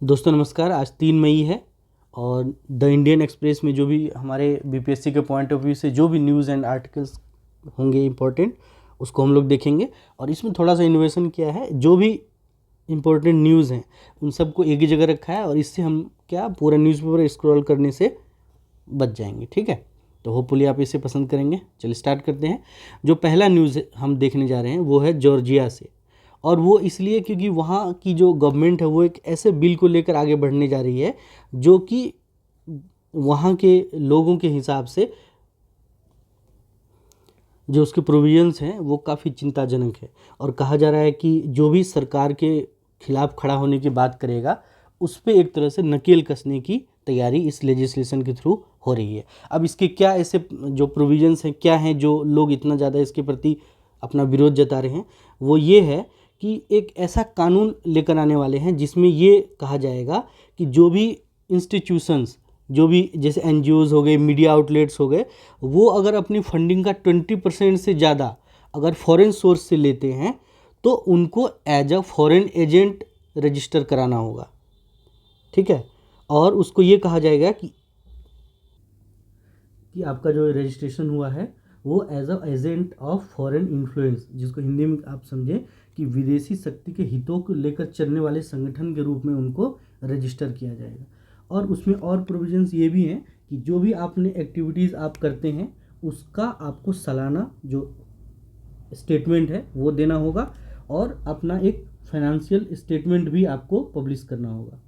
दोस्तों नमस्कार। आज 3 मई है और द इंडियन एक्सप्रेस में जो भी हमारे बीपीएससी के पॉइंट ऑफ व्यू से जो भी न्यूज़ एंड आर्टिकल्स होंगे इम्पोर्टेंट, उसको हम लोग देखेंगे। और इसमें थोड़ा सा इन्नोवेशन किया है, जो भी इम्पोर्टेंट न्यूज़ हैं उन सबको एक ही जगह रखा है और इससे हम क्या पूरा न्यूज़पेपर स्क्रॉल करने से बच जाएंगे। ठीक है, तो होपफुली आप इसे पसंद करेंगे। चलिए स्टार्ट करते हैं। जो पहला न्यूज़ हम देखने जा रहे हैं वो है जॉर्जिया से, और वो इसलिए क्योंकि वहाँ की जो गवर्नमेंट है वो एक ऐसे बिल को लेकर आगे बढ़ने जा रही है जो कि वहाँ के लोगों के हिसाब से जो उसके प्रोविजंस हैं वो काफ़ी चिंताजनक है। और कहा जा रहा है कि जो भी सरकार के खिलाफ खड़ा होने की बात करेगा उस पर एक तरह से नकेल कसने की तैयारी इस लेजिस्लेशन के थ्रू हो रही है। अब इसके क्या ऐसे जो प्रोविजंस हैं, क्या हैं जो लोग इतना ज़्यादा इसके प्रति अपना विरोध जता रहे हैं, वो ये है कि एक ऐसा कानून लेकर आने वाले हैं जिसमें ये कहा जाएगा कि जो भी इंस्टीट्यूशंस, जो भी जैसे एनजीओज़ हो गए, मीडिया आउटलेट्स हो गए, वो अगर अपनी फंडिंग का 20% से ज़्यादा अगर फॉरेन सोर्स से लेते हैं तो उनको as a foreign agent register कराना होगा। ठीक है, और उसको ये कहा जाएगा कि आपका जो रजिस्ट्रेशन हुआ है वो as a agent of foreign influence, जिसको हिंदी में आप समझें कि विदेशी शक्ति के हितों को लेकर चलने वाले संगठन के रूप में उनको रजिस्टर किया जाएगा। और उसमें और प्रोविजंस ये भी हैं कि जो भी आपने एक्टिविटीज़ आप करते हैं उसका आपको सालाना जो स्टेटमेंट है वो देना होगा, और अपना एक फाइनेंशियल स्टेटमेंट भी आपको पब्लिश करना होगा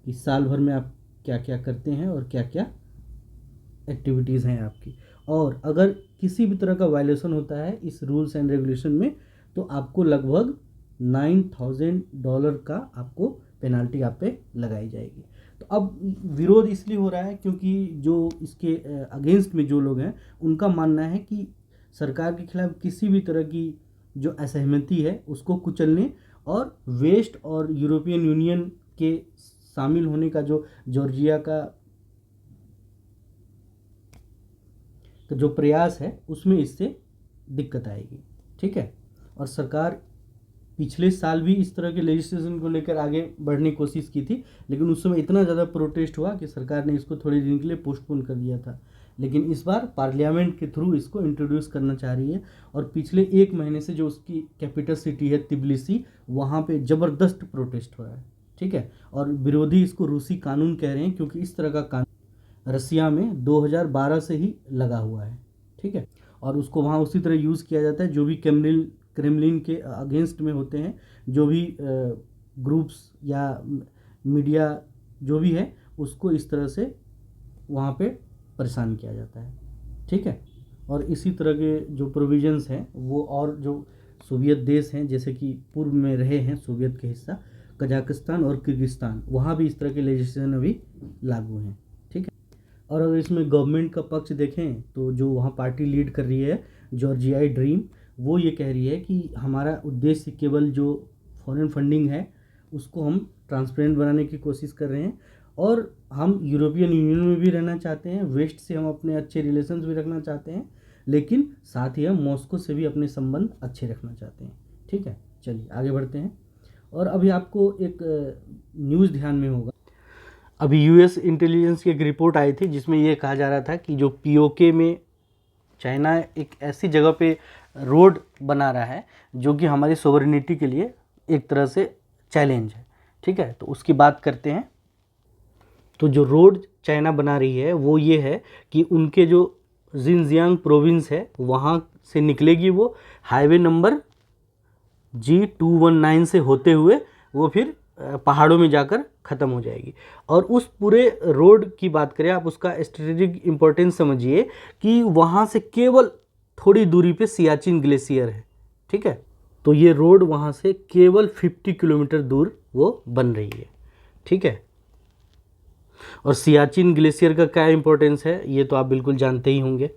कि साल भर में आप क्या क्या करते हैं और क्या क्या एक्टिविटीज़ हैं आपकी। और अगर किसी भी तरह का वायलेशन होता है इस रूल्स एंड रेगुलेशन में तो आपको लगभग $9,000 का आपको पेनाल्टी आप पे लगाई जाएगी। तो अब विरोध इसलिए हो रहा है क्योंकि जो इसके अगेंस्ट में जो लोग हैं उनका मानना है कि सरकार के खिलाफ किसी भी तरह की जो असहमति है उसको कुचलने और वेस्ट और यूरोपियन यूनियन के शामिल होने का जो जॉर्जिया का जो प्रयास है उसमें इससे दिक्कत आएगी। ठीक है, और सरकार पिछले साल भी इस तरह के लेजिस्लेशन को लेकर आगे बढ़ने की कोशिश की थी, लेकिन उस समय इतना ज़्यादा प्रोटेस्ट हुआ कि सरकार ने इसको थोड़े दिन के लिए पोस्टपोन कर दिया था। लेकिन इस बार पार्लियामेंट के थ्रू इसको इंट्रोड्यूस करना चाह रही है। और पिछले 1 महीने से जो उसकी कैपिटल सिटी है तिब्लिसी, वहाँ पे ज़बरदस्त प्रोटेस्ट हो रहा है। ठीक है, और विरोधी इसको रूसी कानून कह रहे हैं क्योंकि इस तरह का कानून रसिया में 2012 से ही लगा हुआ है। ठीक है, और उसको वहाँ उसी तरह यूज़ किया जाता है जो भी क्रेमलिन के अगेंस्ट में होते हैं, जो भी ग्रुप्स या मीडिया जो भी है उसको इस तरह से वहाँ पे परेशान किया जाता है। ठीक है, और इसी तरह के जो प्रोविजंस हैं वो और जो सोवियत देश हैं जैसे कि पूर्व में रहे हैं सोवियत के हिस्सा कजाकिस्तान और किर्गिस्तान, वहाँ भी इस तरह के लेजिस्लेशन अभी लागू हैं। ठीक है, और अगर इसमें गवर्नमेंट का पक्ष देखें तो जो वहाँ पार्टी लीड कर रही है जॉर्जियाई ड्रीम, वो ये कह रही है कि हमारा उद्देश्य केवल जो फॉरेन फंडिंग है उसको हम ट्रांसपेरेंट बनाने की कोशिश कर रहे हैं, और हम यूरोपियन यूनियन में भी रहना चाहते हैं, वेस्ट से हम अपने अच्छे रिलेशंस भी रखना चाहते हैं, लेकिन साथ ही हम मॉस्को से भी अपने संबंध अच्छे रखना चाहते हैं। ठीक है, चलिए आगे बढ़ते हैं। और अभी आपको एक न्यूज़ ध्यान में होगा, अभी यूएस इंटेलिजेंस की एक रिपोर्ट आई थी जिसमें ये कहा जा रहा था कि जो पीओके में चाइना एक ऐसी जगह पे रोड बना रहा है जो कि हमारी सोवरेनिटी के लिए एक तरह से चैलेंज है। ठीक है, तो उसकी बात करते हैं। तो जो रोड चाइना बना रही है वो ये है कि उनके जो जिनजियांग प्रोविंस है वहाँ से निकलेगी वो हाईवे नंबर G219 से होते हुए वो फिर पहाड़ों में जाकर ख़त्म हो जाएगी। और उस पूरे रोड की बात करें आप, उसका स्ट्रेटेजिक इम्पोर्टेंस समझिए कि वहाँ से केवल थोड़ी दूरी पे सियाचिन ग्लेशियर है। ठीक है, तो ये रोड वहाँ से केवल 50 किलोमीटर दूर वो बन रही है। ठीक है, और सियाचिन ग्लेशियर का क्या इम्पोर्टेंस है ये तो आप बिल्कुल जानते ही होंगे,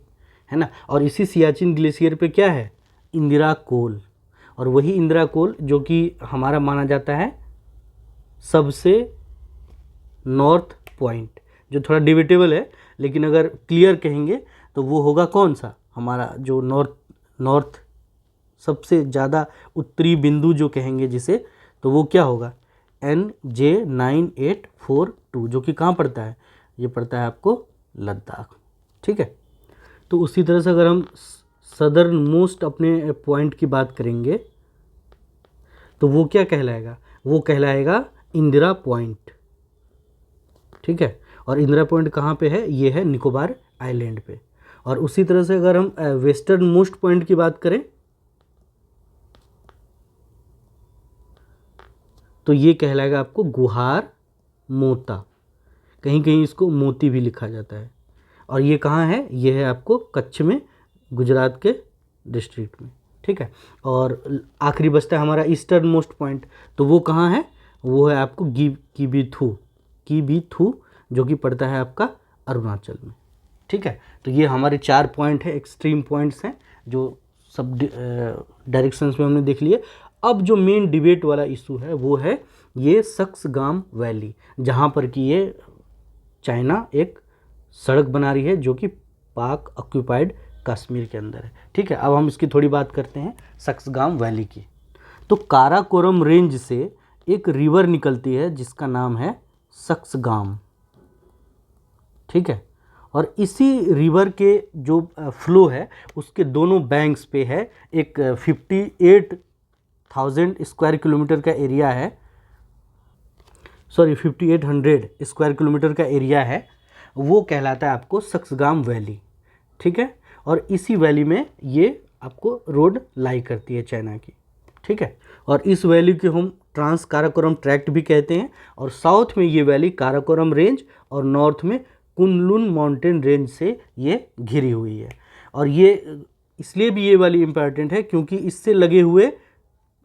है ना। और इसी सियाचिन ग्लेशियर पे क्या है, इंदिरा कोल, और वही इंदिरा कोल जो कि हमारा माना जाता है सबसे नॉर्थ पॉइंट, जो थोड़ा डिबेटेबल है, लेकिन अगर क्लियर कहेंगे तो वो होगा कौन सा, हमारा जो नॉर्थ सबसे ज़्यादा उत्तरी बिंदु जो कहेंगे जिसे, तो वो क्या होगा, NJ9842, जो कि कहाँ पड़ता है, ये पड़ता है आपको लद्दाख। ठीक है, तो उसी तरह से अगर हम सदर्न मोस्ट अपने पॉइंट की बात करेंगे तो वो क्या कहलाएगा, वो कहलाएगा इंदिरा पॉइंट। ठीक है, और इंदिरा पॉइंट कहाँ पे है, ये है निकोबार आइलैंड पे। और उसी तरह से अगर हम वेस्टर्न मोस्ट पॉइंट की बात करें तो ये कहलाएगा आपको गुहार मोता, कहीं कहीं इसको मोती भी लिखा जाता है। और ये कहाँ है, ये है आपको कच्छ में, गुजरात के डिस्ट्रिक्ट में। ठीक है, और आखिरी बचता है हमारा ईस्टर्न मोस्ट पॉइंट, तो वो कहाँ है, वो है आपको कीबीथू, जो कि पड़ता है आपका अरुणाचल में। ठीक है, तो ये हमारे 4 पॉइंट है, एक्सट्रीम पॉइंट्स हैं, जो सब डायरेक्शंस में हमने देख लिए। अब जो मेन डिबेट वाला इशू है वो है ये सक्सगाम वैली, जहाँ पर कि ये चाइना एक सड़क बना रही है जो कि पाक ऑक्यूपाइड कश्मीर के अंदर है। ठीक है, अब हम इसकी थोड़ी बात करते हैं सक्सगाम वैली की। तो काराकोरम रेंज से एक रिवर निकलती है जिसका नाम है सक्सगाम। ठीक है, और इसी रिवर के जो फ्लो है उसके दोनों बैंक्स पे है एक 58,000 स्क्वायर किलोमीटर का एरिया है, सॉरी 5800 स्क्वायर किलोमीटर का एरिया है, वो कहलाता है आपको सक्सगाम वैली। ठीक है, और इसी वैली में ये आपको रोड लाई करती है चाइना की। ठीक है, और इस वैली को हम ट्रांस काराकोरम ट्रैक्ट भी कहते हैं, और साउथ में ये वैली काराकोरम रेंज और नॉर्थ में कुनलुन माउंटेन रेंज से ये घिरी हुई है। और ये इसलिए भी ये वाली इम्पॉर्टेंट है क्योंकि इससे लगे हुए,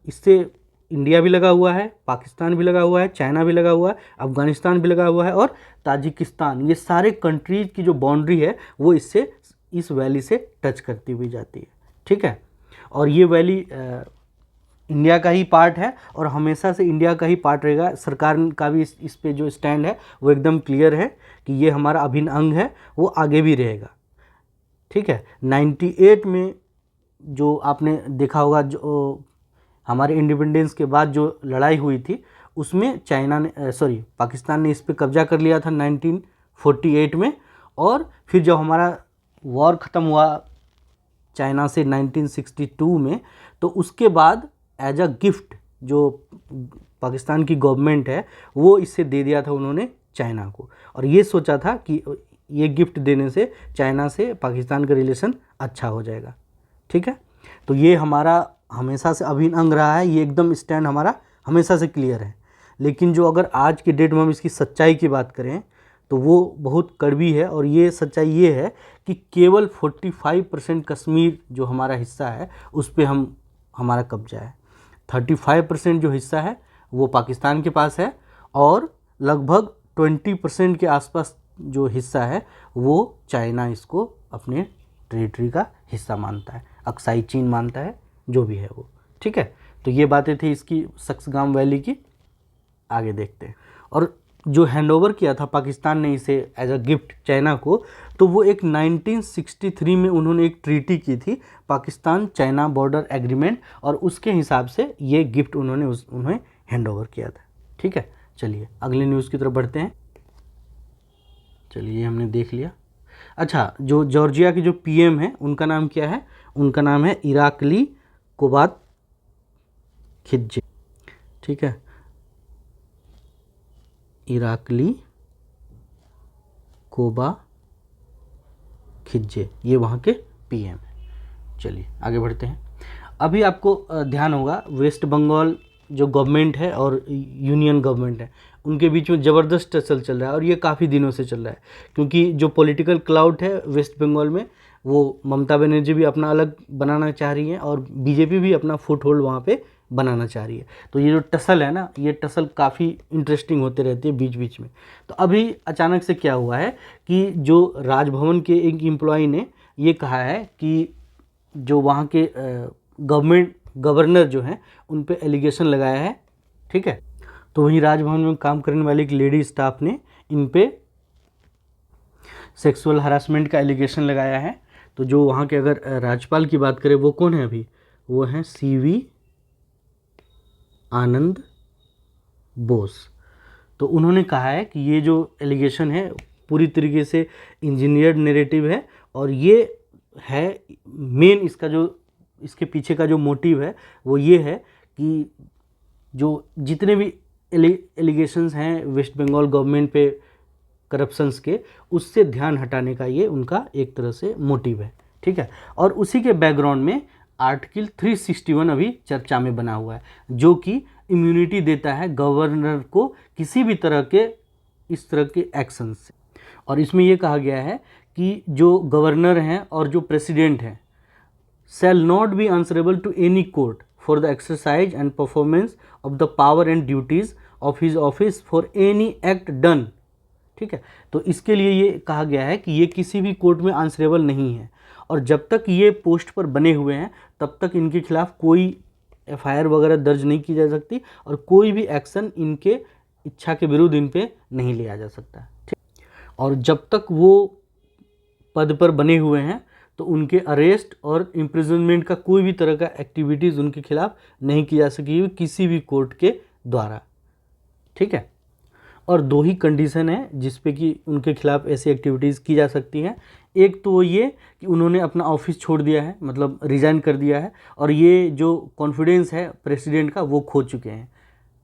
इससे इंडिया भी लगा हुआ है, पाकिस्तान भी लगा हुआ है, चाइना भी लगा हुआ है, अफगानिस्तान भी लगा हुआ है और ताजिकिस्तान, ये सारे कंट्रीज की जो बाउंड्री है वो इससे, इस वैली से टच करती हुई जाती है। ठीक है, और ये वैली इंडिया का ही पार्ट है और हमेशा से इंडिया का ही पार्ट रहेगा। सरकार का भी इस पे जो स्टैंड है वो एकदम क्लियर है कि ये हमारा अभिन्न अंग है, वो आगे भी रहेगा। ठीक है, 98 में जो आपने देखा होगा, जो हमारे इंडिपेंडेंस के बाद जो लड़ाई हुई थी उसमें चाइना ने, सॉरी पाकिस्तान ने इस पे कब्जा कर लिया था 1948 में। और फिर जब हमारा वॉर ख़त्म हुआ चाइना से 1962 में, तो उसके बाद एज अ गिफ्ट जो पाकिस्तान की गवर्नमेंट है वो इससे दे दिया था उन्होंने चाइना को, और ये सोचा था कि ये गिफ्ट देने से चाइना से पाकिस्तान का रिलेशन अच्छा हो जाएगा। ठीक है, तो ये हमारा हमेशा से अभिन्न अंग रहा है, ये एकदम स्टैंड हमारा हमेशा से क्लियर है। लेकिन जो अगर आज की डेट में हम इसकी सच्चाई की बात करें तो वो बहुत कड़वी है, और ये सच्चाई ये है कि केवल 45% कश्मीर जो हमारा हिस्सा है उस पर हमारा कब्जा है। 35% जो हिस्सा है वो पाकिस्तान के पास है, और लगभग 20% के आसपास जो हिस्सा है वो चाइना इसको अपने टेरिटरी का हिस्सा मानता है, अक्साई चीन मानता है, जो भी है वो। ठीक है, तो ये बातें थी इसकी सक्सगाम वैली की। आगे देखते हैं, और जो हैंडओवर किया था पाकिस्तान ने इसे एज अ गिफ्ट चाइना को, तो वो एक 1963 में उन्होंने एक ट्रीटी की थी, पाकिस्तान चाइना बॉर्डर एग्रीमेंट, और उसके हिसाब से ये गिफ्ट उन्हें हैंडओवर किया था। ठीक है, चलिए अगले न्यूज़ की तरफ बढ़ते हैं। चलिए ये हमने देख लिया। अच्छा, जो जॉर्जिया के जो पीएम है उनका नाम क्या है, उनका नाम है इराकली कोबाखित्जे। ठीक है, इराकली कोबाखित्जे, ये वहाँ के पीएम है। चलिए आगे बढ़ते हैं। अभी आपको ध्यान होगा वेस्ट बंगाल जो गवर्नमेंट है और यूनियन गवर्नमेंट है उनके बीच में ज़बरदस्त टसल चल रहा है, और ये काफ़ी दिनों से चल रहा है, क्योंकि जो पॉलिटिकल क्लाउड है वेस्ट बंगाल में वो ममता बनर्जी भी अपना अलग बनाना चाह रही हैं और बीजेपी भी अपना फुट होल्ड वहाँ पे बनाना चाह रही है। तो ये जो टसल है ना, ये टसल काफ़ी इंटरेस्टिंग होते रहती है बीच बीच में। तो अभी अचानक से क्या हुआ है कि जो राजभवन के एक एम्प्लॉय ने ये कहा है कि जो वहाँ के गवर्नर जो हैं उन पे एलिगेशन लगाया है। ठीक है, तो वहीं राजभवन में काम करने वाली एक लेडी स्टाफ ने इन पे सेक्सुअल हरासमेंट का एलिगेशन लगाया है। तो जो वहाँ के अगर राज्यपाल की बात करें वो कौन है अभी, वो हैं CV आनंद बोस। तो उन्होंने कहा है कि ये जो एलिगेशन है पूरी तरीके से इंजीनियर्ड नैरेटिव है, और ये है मेन इसका जो इसके पीछे का जो मोटिव है वो ये है कि जो जितने भी एलिगेशंस हैं वेस्ट बंगाल गवर्नमेंट पे करप्शंस के, उससे ध्यान हटाने का ये उनका एक तरह से मोटिव है। ठीक है, और उसी के बैकग्राउंड में आर्टिकल 361 अभी चर्चा में बना हुआ है, जो कि इम्यूनिटी देता है गवर्नर को किसी भी तरह के इस तरह के एक्शन से। और इसमें यह कहा गया है कि जो गवर्नर हैं और जो प्रेसिडेंट हैं shall not be answerable to any court for the exercise and performance of the power and duties of his office for any act done। ठीक है, तो इसके लिए ये कहा गया है कि ये किसी भी कोर्ट में आंसरेबल नहीं है, और जब तक ये पोस्ट पर बने हुए हैं तब तक इनके खिलाफ कोई एफआईआर वगैरह दर्ज नहीं की जा सकती, और कोई भी एक्शन इनके इच्छा के विरुद्ध इन पे नहीं लिया जा सकता। ठीक, और जब तक वो पद पर बने हुए हैं तो उनके अरेस्ट और इम्प्रिजनमेंट का कोई भी तरह का एक्टिविटीज़ उनके खिलाफ नहीं की जा सकेगी किसी भी कोर्ट के द्वारा। ठीक है, और दो ही कंडीशन है जिस पे कि उनके खिलाफ ऐसी एक्टिविटीज़ की जा सकती हैं। एक तो ये कि उन्होंने अपना ऑफिस छोड़ दिया है, मतलब रिज़ाइन कर दिया है, और ये जो कॉन्फिडेंस है प्रेसिडेंट का वो खो चुके हैं।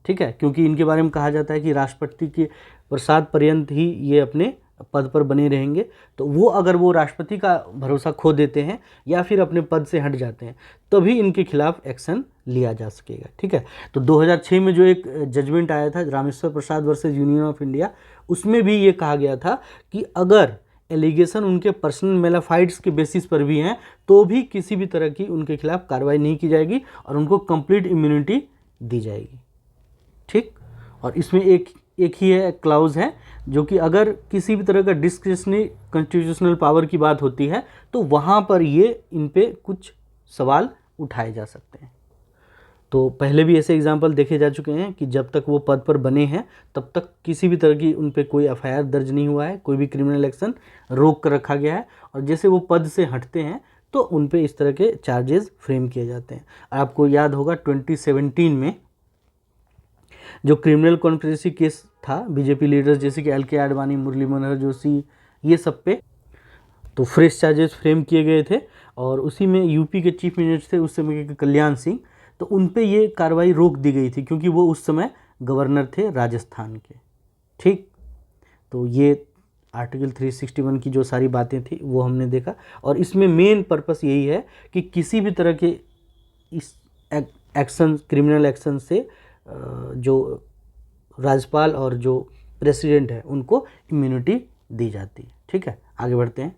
ठीक है, क्योंकि इनके बारे में कहा जाता है कि राष्ट्रपति के प्रसाद पर्यंत ही ये अपने पद पर बने रहेंगे, तो वो अगर वो राष्ट्रपति का भरोसा खो देते हैं या फिर अपने पद से हट जाते हैं तभी इनके खिलाफ एक्शन लिया जा सकेगा। ठीक है, तो 2006 में जो एक जजमेंट आया था Rameshwar Prasad versus union of India, उसमें भी ये कहा गया था कि अगर एलिगेशन उनके पर्सनल मेलाफाइड्स के बेसिस पर भी हैं तो भी किसी भी तरह की उनके खिलाफ कार्रवाई नहीं की जाएगी और उनको कंप्लीट इम्यूनिटी दी जाएगी। ठीक, और इसमें एक ही है क्लाउज है जो कि अगर किसी भी तरह का डिस्क्रिशनरी कॉन्स्टिट्यूशनल पावर की बात होती है तो वहाँ पर ये इन पे कुछ सवाल उठाए जा सकते हैं। तो पहले भी ऐसे एग्जाम्पल देखे जा चुके हैं कि जब तक वो पद पर बने हैं तब तक किसी भी तरह की उन पे कोई एफआईआर दर्ज नहीं हुआ है, कोई भी क्रिमिनल एक्शन रोक कर रखा गया है, और जैसे वो पद से हटते हैं तो उन पे इस तरह के चार्जेस फ्रेम किए जाते हैं। आपको याद होगा 2017 में जो क्रिमिनल कॉन्स्पिरेसी केस था बीजेपी लीडर्स जैसे कि एल.के. आडवाणी, मुरली मनोहर जोशी, ये सब पे तो फ्रेश चार्जेस फ्रेम किए गए थे, और उसी में यूपी के चीफ मिनिस्टर थे उस समय के कल्याण सिंह, तो उन पे ये कार्रवाई रोक दी गई थी क्योंकि वो उस समय गवर्नर थे राजस्थान के। ठीक, तो ये आर्टिकल 361 की जो सारी बातें थी वो हमने देखा, और इसमें मेन पर्पस यही है कि किसी भी तरह के इस एक्शन क्रिमिनल एक्शन से जो राज्यपाल और जो प्रेसिडेंट है उनको इम्यूनिटी दी जाती है। ठीक है, आगे बढ़ते हैं।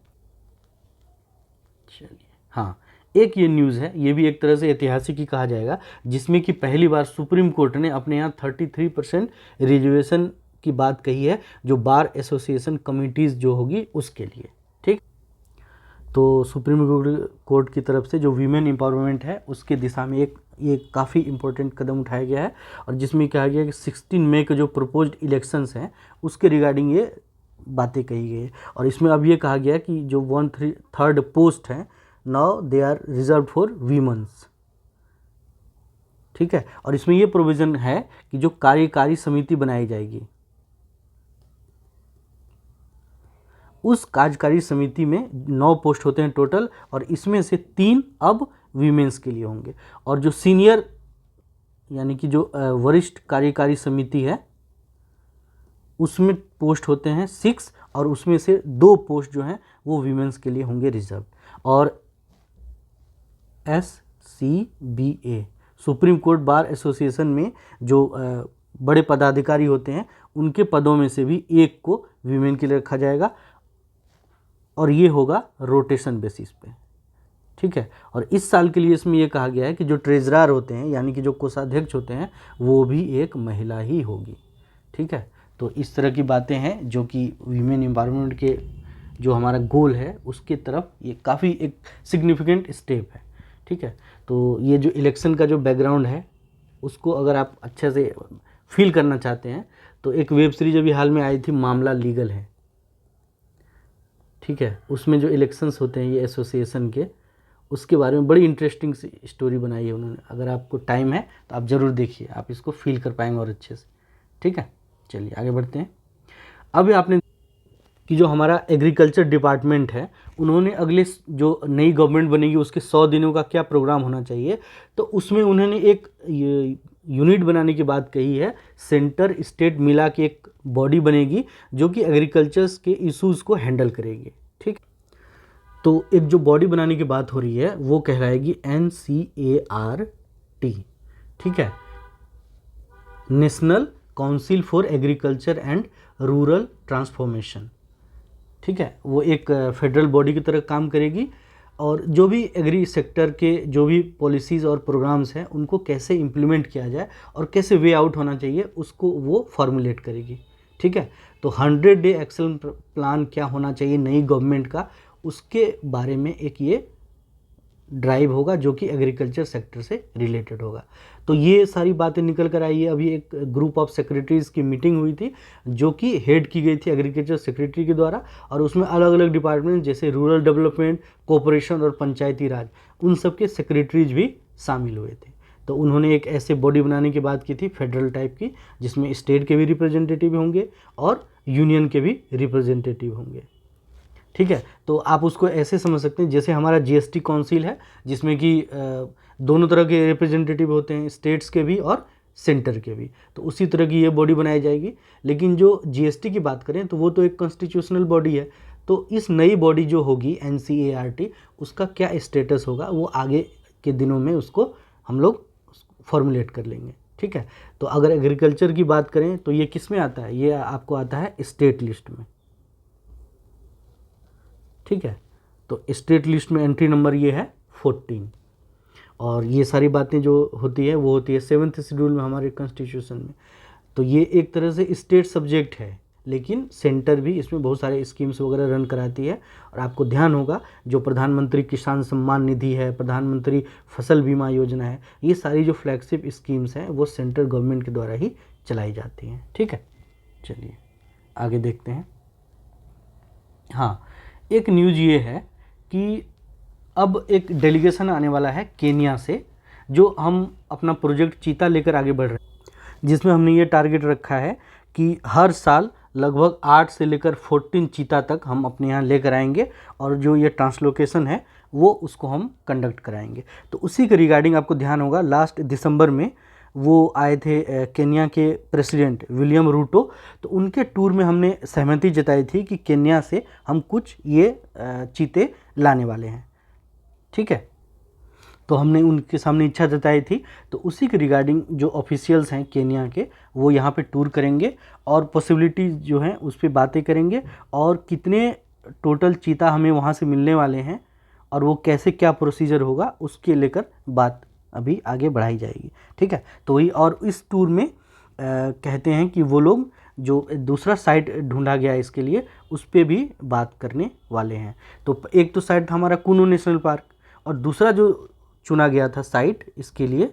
चलिए, हाँ, एक ये न्यूज़ है, ये भी एक तरह से ऐतिहासिक ही कहा जाएगा, जिसमें कि पहली बार सुप्रीम कोर्ट ने अपने यहाँ 33% रिजर्वेशन की बात कही है जो बार एसोसिएशन कमिटीज़ जो होगी उसके लिए। ठीक, तो सुप्रीम कोर्ट की तरफ से जो वीमेन एम्पावरमेंट है उसके दिशा में ये काफ़ी इम्पोर्टेंट कदम उठाया गया है, और जिसमें कहा गया कि 16 मई के जो प्रपोज्ड इलेक्शंस हैं उसके रिगार्डिंग ये बातें कही गई है। और इसमें अब ये कहा गया कि जो 1/3 पोस्ट हैं now they are reserve for womens. ठीक है, और इसमें ये प्रोविज़न है कि जो कार्यकारी समिति बनाई जाएगी उस कार्यकारी समिति में 9 पोस्ट होते हैं टोटल, और इसमें से 3 अब वीमेंस के लिए होंगे, और जो सीनियर यानी कि जो वरिष्ठ कार्यकारी समिति है उसमें पोस्ट होते हैं 6, और उसमें से 2 पोस्ट जो हैं वो वीमेंस के लिए होंगे रिजर्व। और SCBA supreme court bar association में जो बड़े पदाधिकारी होते हैं उनके पदों में से भी एक को वीमेन के लिए रखा जाएगा, और ये होगा रोटेशन बेसिस पे। ठीक है, और इस साल के लिए इसमें यह कहा गया है कि जो ट्रेजरर होते हैं यानी कि जो कोषाध्यक्ष होते हैं वो भी एक महिला ही होगी। ठीक है, तो इस तरह की बातें हैं जो कि वीमेन एम्पावरमेंट के जो हमारा गोल है उसके तरफ ये काफ़ी एक सिग्निफिकेंट स्टेप है। ठीक है, तो ये जो इलेक्शन का जो बैकग्राउंड है उसको अगर आप अच्छे से फील करना चाहते हैं तो एक वेब सीरीज अभी हाल में आई थी मामला लीगल है। ठीक है, उसमें जो इलेक्शंस होते हैं ये एसोसिएशन के, उसके बारे में बड़ी इंटरेस्टिंग सी स्टोरी बनाई है उन्होंने। अगर आपको टाइम है तो आप ज़रूर देखिए, आप इसको फील कर पाएंगे और अच्छे से। ठीक है, चलिए आगे बढ़ते हैं। अब आपने कि जो हमारा एग्रीकल्चर डिपार्टमेंट है, उन्होंने अगले जो नई गवर्नमेंट बनेगी उसके 100 दिनों का क्या प्रोग्राम होना चाहिए, तो उसमें उन्होंने एक यूनिट बनाने की बात कही है। सेंटर स्टेट मिला के एक बॉडी बनेगी जो कि एग्रीकल्चर के इश्यूज़ को हैंडल करेगी। ठीक, तो एक जो बॉडी बनाने की बात हो रही है वो कहलाएगी NCART। ठीक है, national council for agriculture and rural transformation. ठीक है, वो एक फेडरल बॉडी की तरह काम करेगी और जो भी एग्री सेक्टर के जो भी पॉलिसीज़ और प्रोग्राम्स हैं उनको कैसे इम्प्लीमेंट किया जाए और कैसे वे आउट होना चाहिए उसको वो फॉर्मुलेट करेगी। ठीक है, तो 100 डे एक्शन प्लान क्या होना चाहिए नई गवर्नमेंट का, उसके बारे में एक ये ड्राइव होगा जो कि एग्रीकल्चर सेक्टर से रिलेटेड होगा। तो ये सारी बातें निकल कर आई है। अभी एक ग्रुप ऑफ सेक्रेटरीज़ की मीटिंग हुई थी जो कि हेड की गई थी एग्रीकल्चर सेक्रेटरी के द्वारा, और उसमें अलग अलग डिपार्टमेंट जैसे रूरल डेवलपमेंट, कोऑपरेशन और पंचायती राज, उन सब के सेक्रेटरीज भी शामिल हुए थे। तो उन्होंने एक ऐसे बॉडी बनाने की बात की थी फेडरल टाइप की, जिसमें स्टेट के भी रिप्रेजेंटेटिव होंगे और यूनियन के भी रिप्रेजेंटेटिव होंगे। ठीक है, तो आप उसको ऐसे समझ सकते हैं जैसे हमारा GST काउंसिल है जिसमें कि दोनों तरह के रिप्रेजेंटेटिव होते हैं, स्टेट्स के भी और सेंटर के भी। तो उसी तरह की ये बॉडी बनाई जाएगी। लेकिन जो GST की बात करें तो वो तो एक कॉन्स्टिट्यूशनल बॉडी है। तो इस नई बॉडी जो होगी NCART, उसका क्या स्टेटस होगा वो आगे के दिनों में उसको हम लोग फॉर्मुलेट कर लेंगे। ठीक है, तो अगर एग्रीकल्चर की बात करें तो ये किस में आता है, ये आपको आता है स्टेट लिस्ट में। ठीक है, तो स्टेट लिस्ट में एंट्री नंबर ये है 14, और ये सारी बातें जो होती है वो होती है 7th शेड्यूल में हमारे कॉन्स्टिट्यूशन में। तो ये एक तरह से स्टेट सब्जेक्ट है, लेकिन सेंटर भी इसमें बहुत सारे स्कीम्स वगैरह रन कराती है। और आपको ध्यान होगा जो प्रधानमंत्री किसान सम्मान निधि है, प्रधानमंत्री फसल बीमा योजना है, ये सारी जो फ्लैगशिप स्कीम्स हैं वो सेंट्रल गवर्नमेंट के द्वारा ही चलाई जाती हैं। ठीक है, चलिए आगे देखते हैं। हाँ, एक न्यूज़ ये है कि अब एक डेलीगेशन आने वाला है केन्या से, जो हम अपना प्रोजेक्ट चीता लेकर आगे बढ़ रहे हैं, जिसमें हमने ये टारगेट रखा है कि हर साल लगभग 8 से लेकर 14 चीता तक हम अपने यहाँ लेकर आएंगे, और जो ये ट्रांसलोकेशन है वो उसको हम कंडक्ट कराएंगे। तो उसी के रिगार्डिंग आपको ध्यान होगा लास्ट दिसंबर में वो आए थे केन्या के प्रेसिडेंट विलियम रूटो। तो उनके टूर में हमने सहमति जताई थी कि केन्या से हम कुछ ये चीते लाने वाले हैं। ठीक है, तो हमने उनके सामने इच्छा जताई थी। तो उसी के रिगार्डिंग जो ऑफिशियल्स हैं केन्या के, वो यहाँ पे टूर करेंगे और पॉसिबिलिटीज़ जो हैं उस पर बातें करेंगे, और कितने टोटल चीता हमें वहाँ से मिलने वाले हैं और वो कैसे क्या प्रोसीजर होगा उसके लेकर बात अभी आगे बढ़ाई जाएगी। ठीक है, तो वही, और इस टूर में कहते हैं कि वो लोग जो दूसरा साइट ढूंढा गया है इसके लिए, उस पर भी बात करने वाले हैं। तो एक तो साइट था हमारा कुनो नेशनल पार्क, और दूसरा जो चुना गया था साइट इसके लिए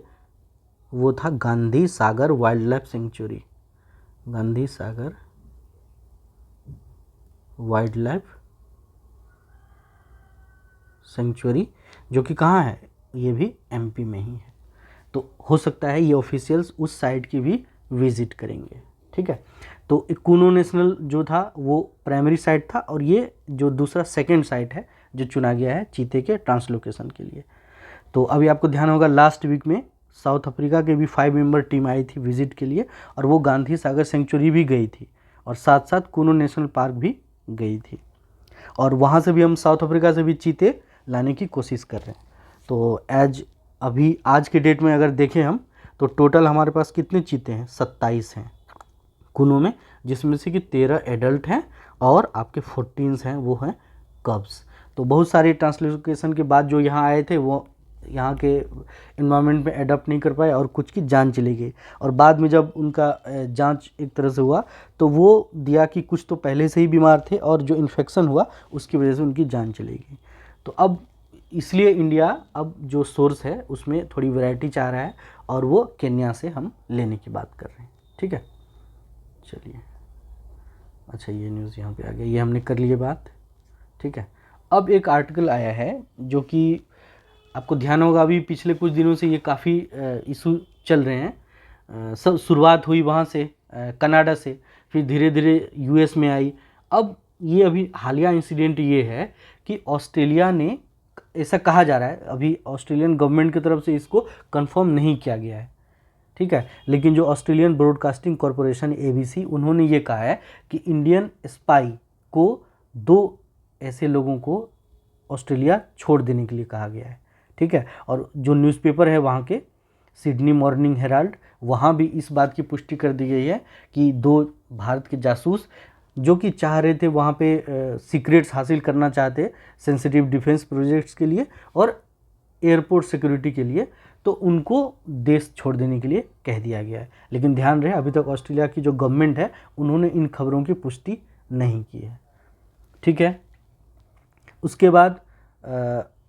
वो था Gandhi Sagar wild life sanctuary. Gandhi Sagar wild life sanctuary, जो कि कहाँ है, ये भी MP में ही है। तो हो सकता है ये ऑफिशियल्स उस साइट की भी विजिट करेंगे। ठीक है, तो कुनो नेशनल जो था वो प्राइमरी साइट था, और ये जो दूसरा सेकंड साइट है जो चुना गया है चीते के ट्रांसलोकेशन के लिए। तो अभी आपको ध्यान होगा लास्ट वीक में साउथ अफ्रीका के भी 5 मेंबर टीम आई थी विजिट के लिए, और वो गांधी सागर सेंचुरी भी गई थी, और साथ साथ कुनो नेशनल पार्क भी गई थी, और वहाँ से भी हम साउथ अफ्रीका से भी चीते लाने की कोशिश कर रहे हैं। तो अभी आज के डेट में अगर देखें हम, तो टोटल हमारे पास कितने चीते हैं, 27 हैं कुनो में, जिसमें से कि 13 एडल्ट हैं और आपके 14 हैं वो हैं कब्स। तो बहुत सारे ट्रांसलोकेशन के बाद जो यहाँ आए थे वो यहाँ के इन्वायरमेंट में एडप्ट नहीं कर पाए, और कुछ की जान चली गई। और बाद में जब उनका जांच एक तरह से हुआ तो वो दिया कि कुछ तो पहले से ही बीमार थे, और जो इन्फेक्शन हुआ उसकी वजह से उनकी जान चली गई। तो अब इसलिए इंडिया अब जो सोर्स है उसमें थोड़ी वैरायटी चाह रहा है, और वो केन्या से हम लेने की बात कर रहे हैं। ठीक है, चलिए, अच्छा ये न्यूज़ यहाँ पे आ गया, ये हमने कर लिए बात। ठीक है, अब एक आर्टिकल आया है जो कि आपको ध्यान होगा अभी पिछले कुछ दिनों से ये काफ़ी इशू चल रहे हैं। सब शुरुआत हुई वहाँ से कनाडा से, फिर धीरे धीरे यूएस में आई। अब ये अभी हालिया इंसिडेंट ये है कि ऑस्ट्रेलिया ने, ऐसा कहा जा रहा है, अभी ऑस्ट्रेलियन गवर्नमेंट की तरफ से इसको कंफर्म नहीं किया गया है, ठीक है, लेकिन जो ऑस्ट्रेलियन ब्रॉडकास्टिंग कॉरपोरेशन एबीसी, उन्होंने ये कहा है कि इंडियन स्पाई को 2 ऐसे लोगों को ऑस्ट्रेलिया छोड़ देने के लिए कहा गया है, ठीक है। और जो न्यूज़पेपर है वहाँ के, सिडनी मॉर्निंग हेराल्ड, वहाँ भी इस बात की पुष्टि कर दी गई है कि 2 भारत के जासूस जो कि चाह रहे थे वहाँ पे सीक्रेट्स हासिल करना चाहते सेंसिटिव डिफेंस प्रोजेक्ट्स के लिए और एयरपोर्ट सिक्योरिटी के लिए, तो उनको देश छोड़ देने के लिए कह दिया गया है। लेकिन ध्यान रहे, अभी तक ऑस्ट्रेलिया की जो गवर्नमेंट है उन्होंने इन खबरों की पुष्टि नहीं की है, ठीक है। उसके बाद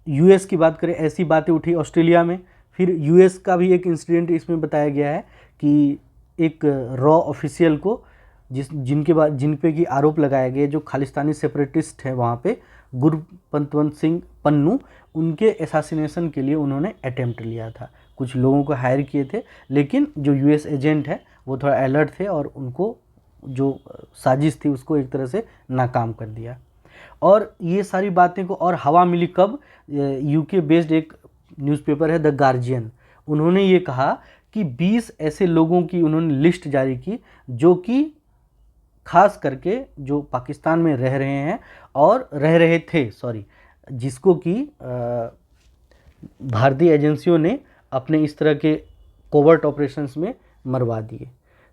यूएस की बात करें, ऐसी बातें उठी ऑस्ट्रेलिया में, फिर यूएस का भी एक इंसिडेंट इसमें बताया गया है कि एक रॉ ऑफिशियल को जिन पे की आरोप लगाया गया, जो खालिस्तानी सेपरेटिस्ट है वहाँ पे, गुरपंतवंत सिंह पन्नू, उनके असैसिनेशन के लिए उन्होंने अटेम्प्ट लिया था। कुछ लोगों को हायर किए थे, लेकिन जो यूएस एजेंट है वो थोड़ा अलर्ट थे और उनको जो साजिश थी उसको एक तरह से नाकाम कर दिया। और ये सारी बातें को और हवा मिली कब, यूके बेस्ड एक न्यूज़पेपर है द गार्जियन, उन्होंने ये कहा कि 20 ऐसे लोगों की उन्होंने लिस्ट जारी की जो कि खास करके जो पाकिस्तान में रह रहे हैं और रह रहे थे, जिसको कि भारतीय एजेंसियों ने अपने इस तरह के कोवर्ट ऑपरेशंस में मरवा दिए।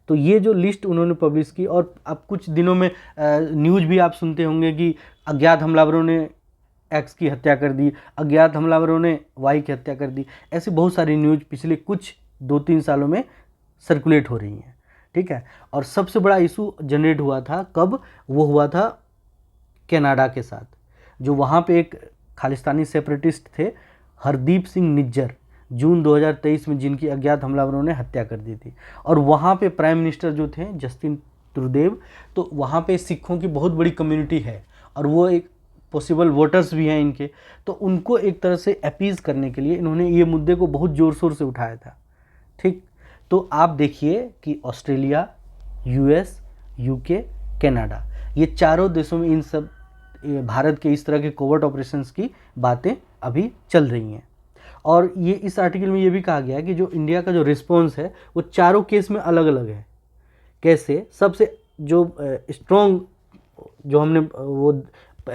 तो ये जो लिस्ट उन्होंने पब्लिश की, और अब कुछ दिनों में न्यूज़ भी आप सुनते होंगे कि अज्ञात हमलावरों ने एक्स की हत्या कर दी, अज्ञात हमलावरों ने वाई की हत्या कर दी। ऐसी बहुत सारी न्यूज़ पिछले कुछ 2-3 सालों में सर्कुलेट हो रही हैं, ठीक है। और सबसे बड़ा इशू जनरेट हुआ था कब, वो हुआ था कनाडा के साथ, जो वहाँ पे एक खालिस्तानी सेपरेटिस्ट थे हरदीप सिंह निज्जर, जून 2023 में जिनकी अज्ञात हमलावरों ने हत्या कर दी थी। और वहाँ पे प्राइम मिनिस्टर जो थे जस्टिन ट्रूडेव, तो वहाँ पे सिखों की बहुत बड़ी कम्युनिटी है और वो एक पॉसिबल वोटर्स भी हैं इनके, तो उनको एक तरह से अपीज़ करने के लिए इन्होंने ये मुद्दे को बहुत ज़ोर शोर से उठाया था, ठीक। तो आप देखिए कि ऑस्ट्रेलिया, यूएस, यूके, कनाडा, ये चारों देशों में इन सब भारत के इस तरह के कोवर्ट ऑपरेशंस की बातें अभी चल रही हैं। और ये इस आर्टिकल में ये भी कहा गया है कि जो इंडिया का जो रिस्पॉन्स है वो चारों केस में अलग अलग है। कैसे, सबसे जो स्ट्रॉन्ग जो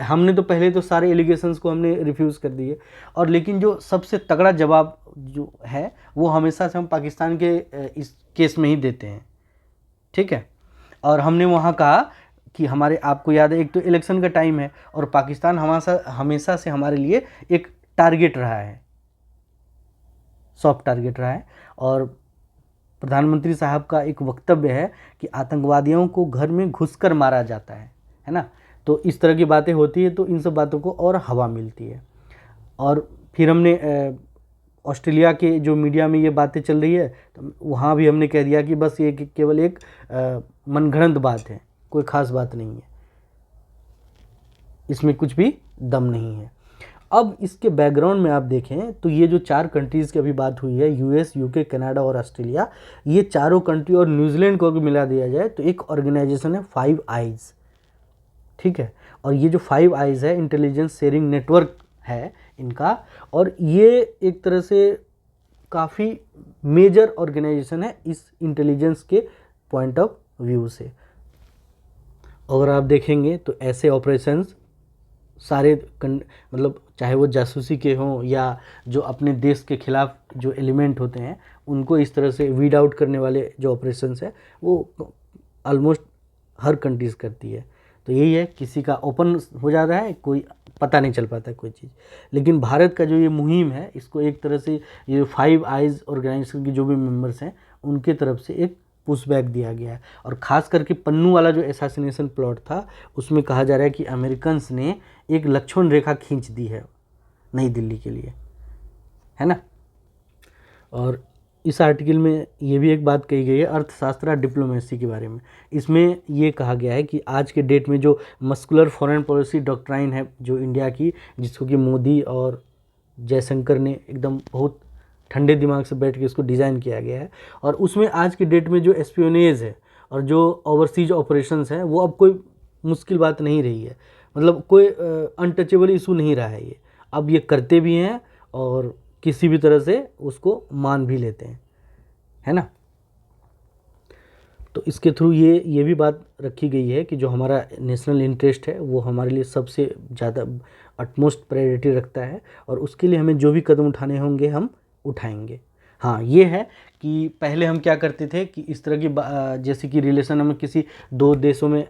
हमने तो पहले तो सारे एलिगेशंस को हमने रिफ्यूज़ कर दिए, और लेकिन जो सबसे तगड़ा जवाब जो है वो हमेशा से हम पाकिस्तान के इस केस में ही देते हैं, ठीक है। और हमने वहाँ कहा कि हमारे, आपको याद है, एक तो इलेक्शन का टाइम है और पाकिस्तान हमेशा से हमारे लिए एक टारगेट रहा है, सॉफ्ट टारगेट रहा है। और प्रधानमंत्री साहब का एक वक्तव्य है कि आतंकवादियों को घर में घुसकर मारा जाता है ना। तो इस तरह की बातें होती है, तो इन सब बातों को और हवा मिलती है। और फिर हमने ऑस्ट्रेलिया के जो मीडिया में ये बातें चल रही है, तो वहाँ भी हमने कह दिया कि बस ये केवल एक मनगढ़ंत बात है, कोई ख़ास बात नहीं है, इसमें कुछ भी दम नहीं है। अब इसके बैकग्राउंड में आप देखें तो ये जो 4 कंट्रीज़ की अभी बात हुई है, यूएस, यूके, कनाडा और ऑस्ट्रेलिया, ये चारों कंट्री और न्यूजीलैंड को अगर मिला दिया जाए तो एक ऑर्गेनाइजेशन है 5 आइज़, ठीक है। और ये जो 5 आइज़ है, इंटेलिजेंस शेयरिंग नेटवर्क है इनका, और ये एक तरह से काफ़ी मेजर ऑर्गेनाइजेशन है इस इंटेलिजेंस के पॉइंट ऑफ व्यू से। अगर आप देखेंगे तो ऐसे ऑपरेशंस सारे मतलब चाहे वो जासूसी के हों या जो अपने देश के खिलाफ जो एलिमेंट होते हैं उनको इस तरह से वीड आउट करने वाले जो ऑपरेशंस है वो ऑलमोस्ट हर कंट्रीज़ करती है। तो यही है, किसी का ओपन हो जाता है, कोई पता नहीं चल पाता कोई चीज़। लेकिन भारत का जो ये मुहिम है, इसको एक तरह से ये 5 आइज़ ऑर्गेनाइजेशन की जो भी मेंबर्स हैं उनके तरफ से एक पुशबैक दिया गया है। और ख़ास करके पन्नू वाला जो असैसिनेशन प्लॉट था, उसमें कहा जा रहा है कि अमेरिकन्स ने एक लक्ष्मण रेखा खींच दी है नई दिल्ली के लिए, है ना। और इस आर्टिकल में ये भी एक बात कही गई है अर्थशास्त्र डिप्लोमेसी के बारे में। इसमें ये कहा गया है कि आज के डेट में जो मस्कुलर फॉरेन पॉलिसी डॉक्ट्राइन है जो इंडिया की, जिसको कि मोदी और जयशंकर ने एकदम बहुत ठंडे दिमाग से बैठ के इसको डिज़ाइन किया गया है, और उसमें आज के डेट में जो एस्पियोनेज है और जो ओवरसीज ऑपरेशंस हैं वो अब कोई मुश्किल बात नहीं रही है, मतलब कोई अनटचेबल इशू नहीं रहा है ये। अब ये करते भी हैं और किसी भी तरह से उसको मान भी लेते हैं, है ना। तो इसके थ्रू ये भी बात रखी गई है कि जो हमारा नेशनल इंटरेस्ट है वो हमारे लिए सबसे ज़्यादा अटमोस्ट प्रायोरिटी रखता है, और उसके लिए हमें जो भी कदम उठाने होंगे हम उठाएंगे। हाँ, ये है कि पहले हम क्या करते थे कि इस तरह की जैसे कि रिलेशन हम किसी दो देशों में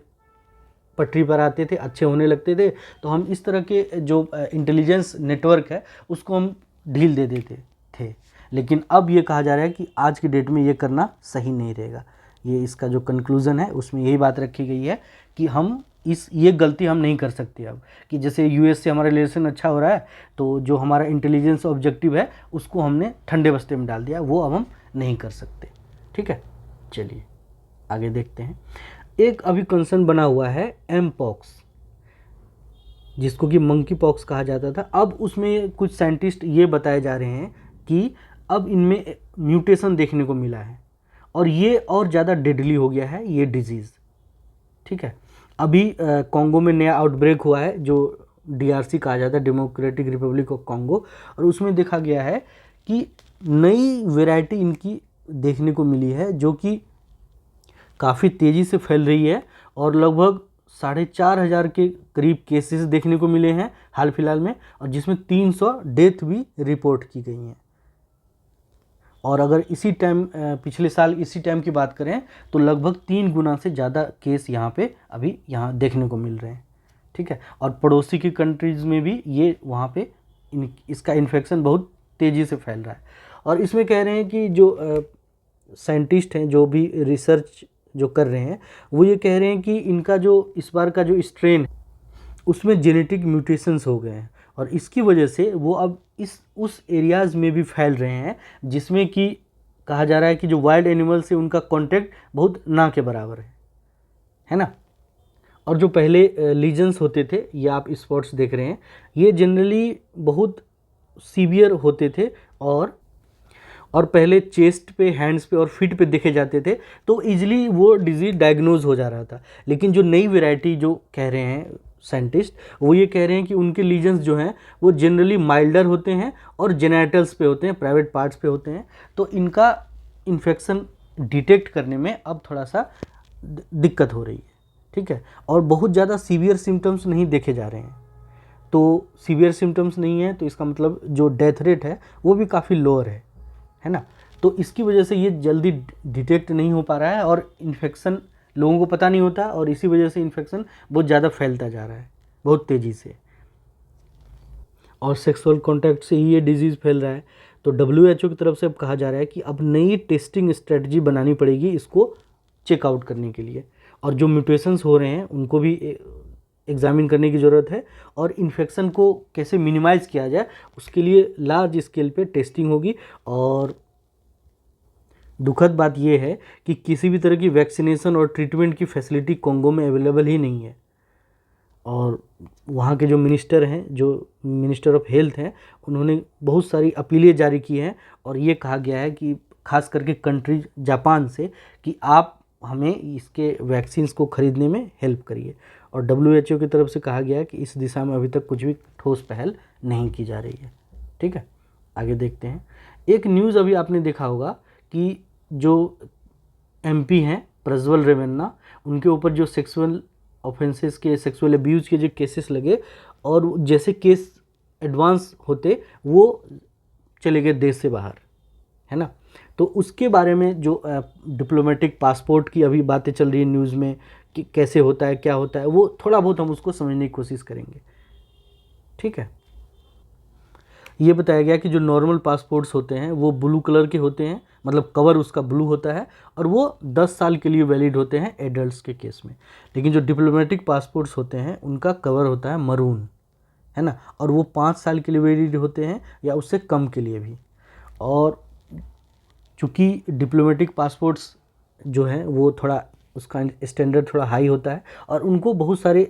पटरी पर आते थे, अच्छे होने लगते थे, तो हम इस तरह के जो इंटेलिजेंस नेटवर्क है उसको हम ढील दे देते थे। लेकिन अब ये कहा जा रहा है कि आज की डेट में ये करना सही नहीं रहेगा। ये इसका जो कंक्लूज़न है उसमें यही बात रखी गई है कि हम ये गलती हम नहीं कर सकते अब, कि जैसे यूएस से हमारा रिलेशन अच्छा हो रहा है तो जो हमारा इंटेलिजेंस ऑब्जेक्टिव है उसको हमने ठंडे बस्ते में डाल दिया, वो अब हम नहीं कर सकते। ठीक है, चलिए आगे देखते हैं। एक अभी कंसर्न बना हुआ है एम पॉक्स, जिसको कि मंकी पॉक्स कहा जाता था। अब उसमें कुछ साइंटिस्ट ये बताए जा रहे हैं कि अब इनमें म्यूटेशन देखने को मिला है और ये और ज़्यादा डेडली हो गया है ये डिजीज़। ठीक है, अभी कॉन्गो में नया आउटब्रेक हुआ है जो DRC कहा जाता है, डेमोक्रेटिक रिपब्लिक ऑफ कॉन्गो, और उसमें देखा गया है कि नई वैरायटी इनकी देखने को मिली है जो कि काफ़ी तेज़ी से फैल रही है, और लगभग 4,500 के करीब केसेस देखने को मिले हैं हाल फिलहाल में, और जिसमें 300 डेथ भी रिपोर्ट की गई हैं। और अगर इसी टाइम पिछले साल इसी टाइम की बात करें तो लगभग 3 गुना से ज़्यादा केस यहाँ पे अभी यहाँ देखने को मिल रहे हैं। ठीक है, और पड़ोसी की कंट्रीज़ में भी ये वहाँ पे इसका इन्फेक्शन बहुत तेज़ी से फैल रहा है। और इसमें कह रहे हैं कि जो साइंटिस्ट हैं जो भी रिसर्च जो कर रहे हैं वो ये कह रहे हैं कि इनका जो इस बार का जो स्ट्रेन है उसमें जेनेटिक म्यूटेशंस हो गए हैं, और इसकी वजह से वो अब उस एरियाज़ में भी फैल रहे हैं जिसमें कि कहा जा रहा है कि जो वाइल्ड एनिमल से उनका कांटेक्ट बहुत ना के बराबर है ना। और जो पहले लीजन्स होते थे, ये आप स्पॉट्स देख रहे हैं, ये जनरली बहुत सीवियर होते थे और पहले चेस्ट पे, हैंड्स पे और फीट पे देखे जाते थे, तो इजीली वो डिजीज़ डायग्नोज हो जा रहा था। लेकिन जो नई वैरायटी जो कह रहे हैं साइंटिस्ट, वो ये कह रहे हैं कि उनके लीजन्स जो हैं वो जनरली माइल्डर होते हैं और जेनेटल्स पे होते हैं, प्राइवेट पार्ट्स पे होते हैं, तो इनका इन्फेक्शन डिटेक्ट करने में अब थोड़ा सा दिक्कत हो रही है। ठीक है, और बहुत ज़्यादा सीवियर सिम्टम्स नहीं देखे जा रहे हैं। तो सीवियर सिम्टम्स नहीं है तो इसका मतलब जो डेथ रेट है वो भी काफ़ी लोअर है ना। तो इसकी वजह से ये जल्दी डिटेक्ट नहीं हो पा रहा है और इन्फेक्शन लोगों को पता नहीं होता, और इसी वजह से इन्फेक्शन बहुत ज़्यादा फैलता जा रहा है बहुत तेज़ी से, और सेक्सुअल कॉन्टैक्ट से ही ये डिजीज़ फैल रहा है। तो WHO की तरफ से अब कहा जा रहा है कि अब नई टेस्टिंग स्ट्रेटजी बनानी पड़ेगी इसको चेकआउट करने के लिए, और जो म्यूटेशंस हो रहे हैं उनको भी एग्जामिन करने की ज़रूरत है, और इन्फेक्शन को कैसे मिनिमाइज़ किया जाए उसके लिए लार्ज स्केल पे टेस्टिंग होगी। और दुखद बात यह है कि किसी भी तरह की वैक्सीनेशन और ट्रीटमेंट की फैसिलिटी कॉन्गो में अवेलेबल ही नहीं है, और वहाँ के जो मिनिस्टर हैं, जो मिनिस्टर ऑफ हेल्थ हैं, उन्होंने बहुत सारी अपीलें जारी की हैं, और ये कहा गया है कि खास करके कंट्री जापान से कि आप हमें इसके वैक्सीन्स को ख़रीदने में हेल्प करिए। और WHO की तरफ से कहा गया है कि इस दिशा में अभी तक कुछ भी ठोस पहल नहीं की जा रही है। ठीक है, आगे देखते हैं। एक न्यूज़ अभी आपने देखा होगा कि जो MP हैं प्रज्वल रेवन्ना, उनके ऊपर जो सेक्सुअल ऑफेंसेस के, सेक्सुअल अब्यूज़ के जो केसेस लगे, और जैसे केस एडवांस होते वो चले गए देश से बाहर, है ना। तो उसके बारे में जो डिप्लोमेटिक पासपोर्ट की अभी बातें चल रही है न्यूज़ में कि कैसे होता है, क्या होता है, वो थोड़ा बहुत हम उसको समझने की कोशिश करेंगे। ठीक है, ये बताया गया कि जो नॉर्मल पासपोर्ट्स होते हैं वो ब्लू कलर के होते हैं, मतलब कवर उसका ब्लू होता है, और वो 10 साल के लिए वैलिड होते हैं एडल्ट्स के केस में। लेकिन जो डिप्लोमेटिक पासपोर्ट्स होते हैं उनका कवर होता है मरून, है ना, और वो 5 साल के लिए वैलिड होते हैं या उससे कम के लिए भी। और चूँकि डिप्लोमेटिक पासपोर्ट्स जो हैं वो थोड़ा उसका स्टैंडर्ड थोड़ा हाई होता है, और उनको बहुत सारे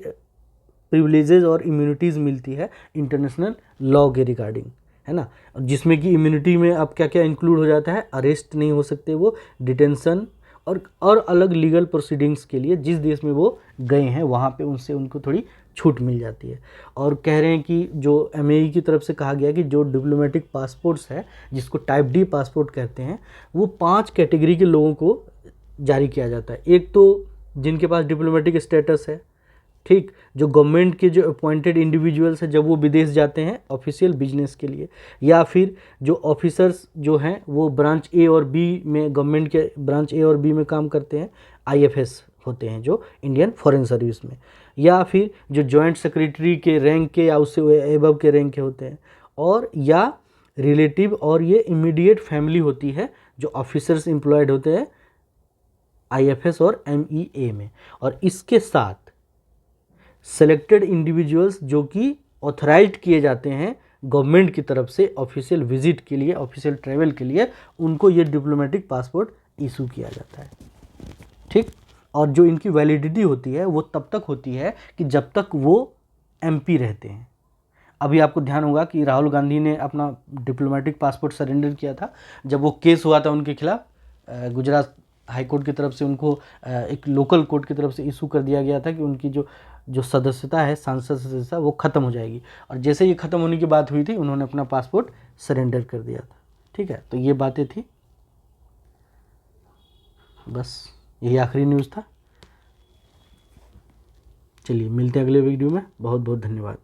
प्रिविलेजेस और इम्यूनिटीज़ मिलती है इंटरनेशनल लॉ के रिगार्डिंग, है ना, जिसमें कि इम्यूनिटी में अब क्या क्या इंक्लूड हो जाता है, अरेस्ट नहीं हो सकते वो, डिटेंशन और अलग लीगल प्रोसीडिंग्स के लिए जिस देश में वो गए हैं वहाँ पे उनसे उनको थोड़ी छूट मिल जाती है। और कह रहे हैं कि जो एमएई की तरफ से कहा गया कि जो डिप्लोमेटिक पासपोर्ट्स है जिसको टाइप डी पासपोर्ट कहते हैं वो 5 कैटेगरी के लोगों को जारी किया जाता है। एक तो जिनके पास डिप्लोमेटिक स्टेटस है, ठीक, जो गवर्नमेंट के जो अपॉइंटेड इंडिविजुअल्स हैं जब वो विदेश जाते हैं ऑफिशियल बिजनेस के लिए, या फिर जो ऑफिसर्स जो हैं वो ब्रांच ए और बी में, गवर्नमेंट के ब्रांच ए और बी में काम करते हैं, आईएफएस होते हैं जो इंडियन फॉरेन सर्विस में, या फिर जो जॉइंट सेक्रेटरी के रैंक के या उससे एबव के रैंक के होते हैं, और या रिलेटिव और ये इमीडिएट फैमिली होती है जो ऑफिसर्स एम्प्लॉयड होते हैं आईएफएस और एमईए में। और इसके साथ सेलेक्टेड इंडिविजुअल्स जो कि ऑथराइज्ड किए जाते हैं गवर्नमेंट की तरफ से ऑफिशियल विजिट के लिए, ऑफिशियल ट्रैवल के लिए, उनको ये डिप्लोमेटिक पासपोर्ट इशू किया जाता है, ठीक। और जो इनकी वैलिडिटी होती है वो तब तक होती है कि जब तक वो एमपी रहते हैं। अभी आपको ध्यान होगा कि राहुल गांधी ने अपना डिप्लोमेटिक पासपोर्ट सरेंडर किया था जब वो केस हुआ था उनके खिलाफ, गुजरात हाई कोर्ट की तरफ से उनको एक लोकल कोर्ट की तरफ से इशू कर दिया गया था कि उनकी जो सदस्यता है, सांसद सदस्यता, वो ख़त्म हो जाएगी। और जैसे ये ख़त्म होने की बात हुई थी उन्होंने अपना पासपोर्ट सरेंडर कर दिया था, ठीक है। तो ये बातें थी, बस यही आखिरी न्यूज़ था। चलिए मिलते हैं अगले वीडियो में, बहुत बहुत धन्यवाद।